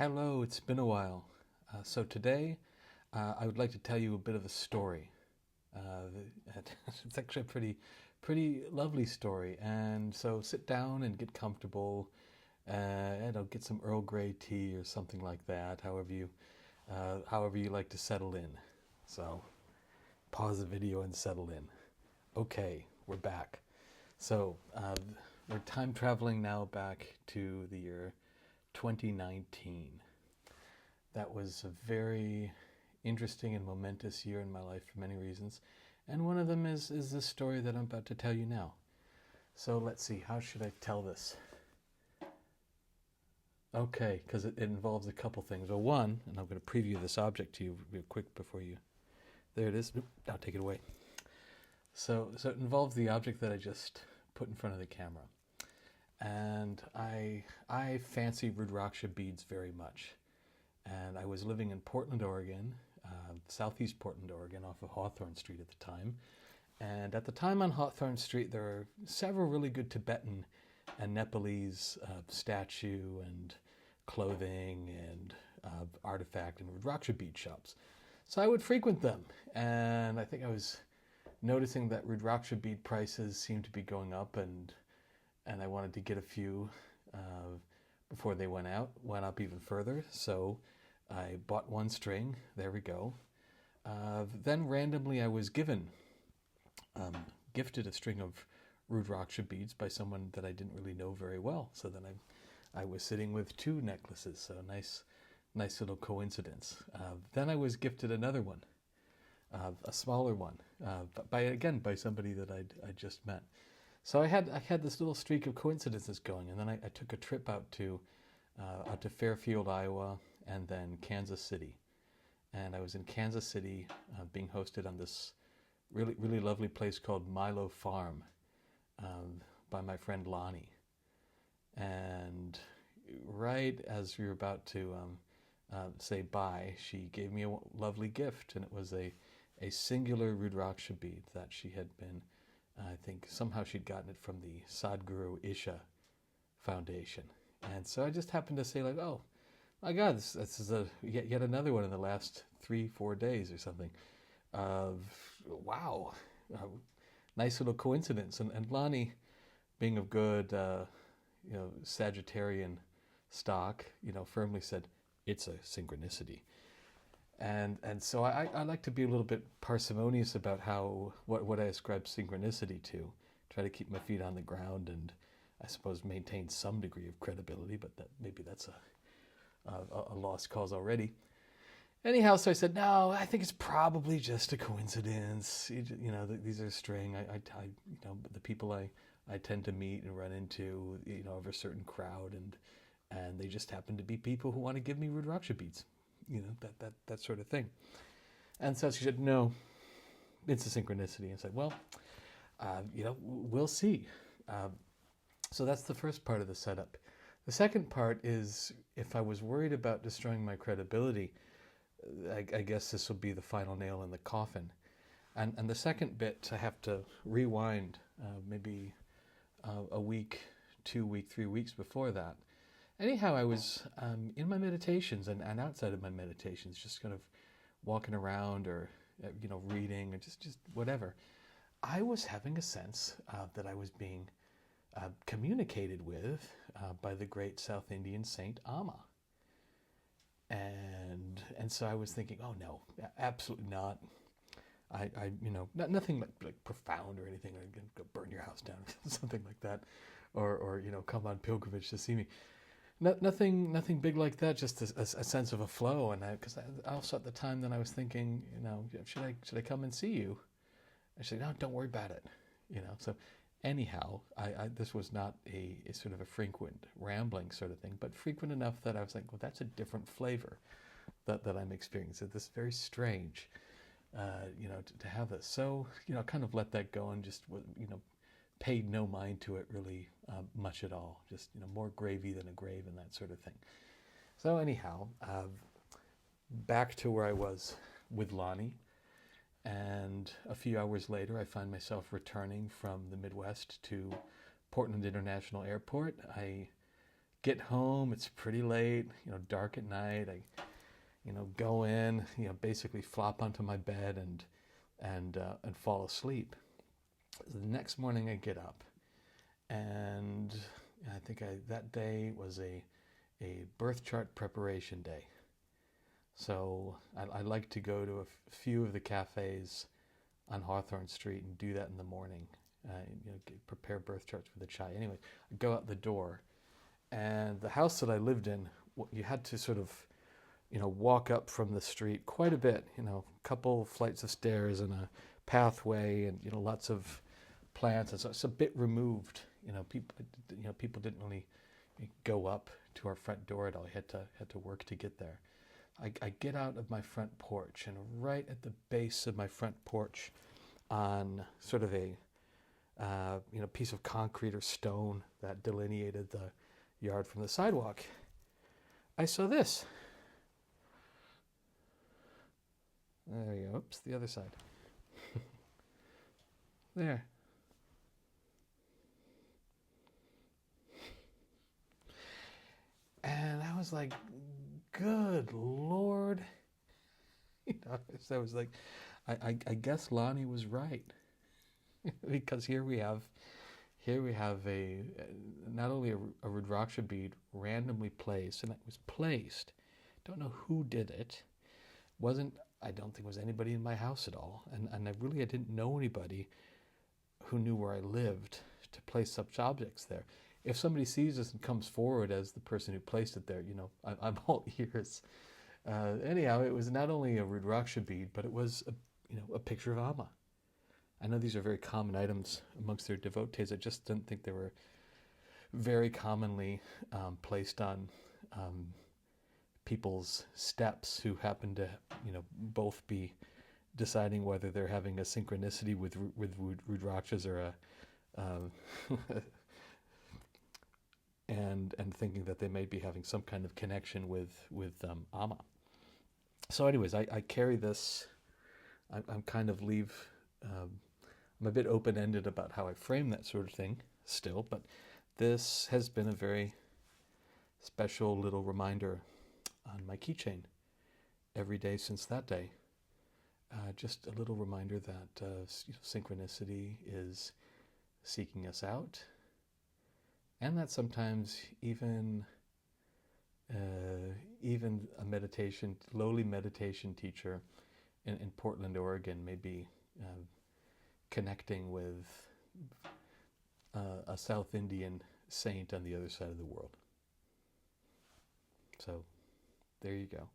Hello, it's been a while. So today, I would like to tell you a bit of a story. It's actually a pretty lovely story. And so sit down and get comfortable, and I'll get some Earl Grey tea or something like that. However you like to settle in. So pause the video and settle in. Okay, we're back. So we're time traveling now back to the year 2019. That was a very interesting and momentous year in my life for many reasons. And one of them is this story that I'm about to tell you now. So let's see, how should I tell this? Okay, because it involves a couple things. Well, one, and I'm going to preview this object to you real quick before you... There it is. Now take it away. So it involves the object that I just put in front of the camera. And I fancy Rudraksha beads very much. And I was living in Portland, Oregon, southeast Portland, Oregon, off of Hawthorne Street at the time. And at the time on Hawthorne Street, there were several really good Tibetan and Nepalese statue and clothing and artifact and Rudraksha bead shops. So I would frequent them. And I think I was noticing that Rudraksha bead prices seemed to be going up, and I wanted to get a few before they went up even further. So I bought one string. There we go. Then randomly I was gifted a string of Rudraksha beads by someone that I didn't really know very well. So then I was sitting with two necklaces. So nice little coincidence. Then I was gifted another one, a smaller one, by somebody that I just met. So I had this little streak of coincidences going, and then I took a trip out to Fairfield, Iowa, and then Kansas City. And I was in Kansas City being hosted on this really lovely place called Milo Farm by my friend Lonnie. And right as we were about to say bye, she gave me a lovely gift, and it was a singular Rudraksha bead that she had been... I think somehow she'd gotten it from the Sadhguru Isha Foundation. And so I just happened to say, like, oh, my God, this is yet another one in the last 3-4 days or something. Wow. Nice little coincidence. And Lonnie, being of good, Sagittarian stock, firmly said, it's a synchronicity. And so I like to be a little bit parsimonious about what I ascribe synchronicity to. Try to keep my feet on the ground and I suppose maintain some degree of credibility, but maybe that's a lost cause already. Anyhow, so I said, no, I think it's probably just a coincidence. These are string. The people I tend to meet and run into, of a certain crowd, and they just happen to be people who want to give me Rudraksha beads. That sort of thing. And so she said, no, it's a synchronicity. And I said, well, we'll see. So that's the first part of the setup. The second part is, if I was worried about destroying my credibility, I guess this will be the final nail in the coffin. And the second bit, I have to rewind maybe a week, 2 weeks, 3 weeks before that. Anyhow, I was in my meditations and outside of my meditations, just kind of walking around or, reading or just whatever. I was having a sense that I was being communicated with by the great South Indian saint Amma. And so I was thinking, oh no, absolutely not. Nothing like profound or anything, like go burn your house down, something like that, or come on pilgrimage to see me. Nothing big like that. Just a sense of a flow, and because I also at the time then I was thinking, should I come and see you? I said, no, don't worry about it. So anyhow, this was not a sort of a frequent rambling sort of thing, but frequent enough that I was like, well, that's a different flavor that I'm experiencing. It's very strange, to have this. So kind of let that go and just paid no mind to it really much at all. Just more gravy than a grave and that sort of thing. So anyhow, back to where I was with Lonnie, and a few hours later I find myself returning from the Midwest to Portland International Airport. I get home, it's pretty late, dark at night. I, go in, basically flop onto my bed and fall asleep. The next morning I get up, and I think that day was a birth chart preparation day. So I like to go to a few of the cafes on Hawthorne Street and do that in the morning. Prepare birth charts for the child. Anyway, I go out the door, and the house that I lived in, you had to sort of, walk up from the street quite a bit. A couple flights of stairs and a pathway, and lots of plants. And so it's a bit removed. People didn't really go up to our front door at all. I had to work to get there. I get out of my front porch, and right at the base of my front porch, on sort of a piece of concrete or stone that delineated the yard from the sidewalk, I saw this. There you go. Oops, the other side. There. And I was like, good Lord. So I was like, I guess Lonnie was right. Because here we have a not only a Rudraksha bead randomly placed, and it was placed. Don't know who did it. I don't think it was anybody in my house at all. And I didn't know anybody who knew where I lived to place such objects there. If somebody sees this and comes forward as the person who placed it there, I'm all ears. Anyhow, it was not only a Rudraksha bead, but it was a picture of Amma. I know these are very common items amongst their devotees. I just didn't think they were very commonly placed on people's steps who happen to, both be deciding whether they're having a synchronicity with Rudrakshas or and thinking that they may be having some kind of connection with Amma. So, anyways, I carry this. I'm kind of I'm a bit open-ended about how I frame that sort of thing still, but this has been a very special little reminder on my keychain every day since that day. Just a little reminder that synchronicity is seeking us out, and that sometimes even a lowly meditation teacher in Portland, Oregon, may be connecting with a South Indian saint on the other side of the world. So there you go.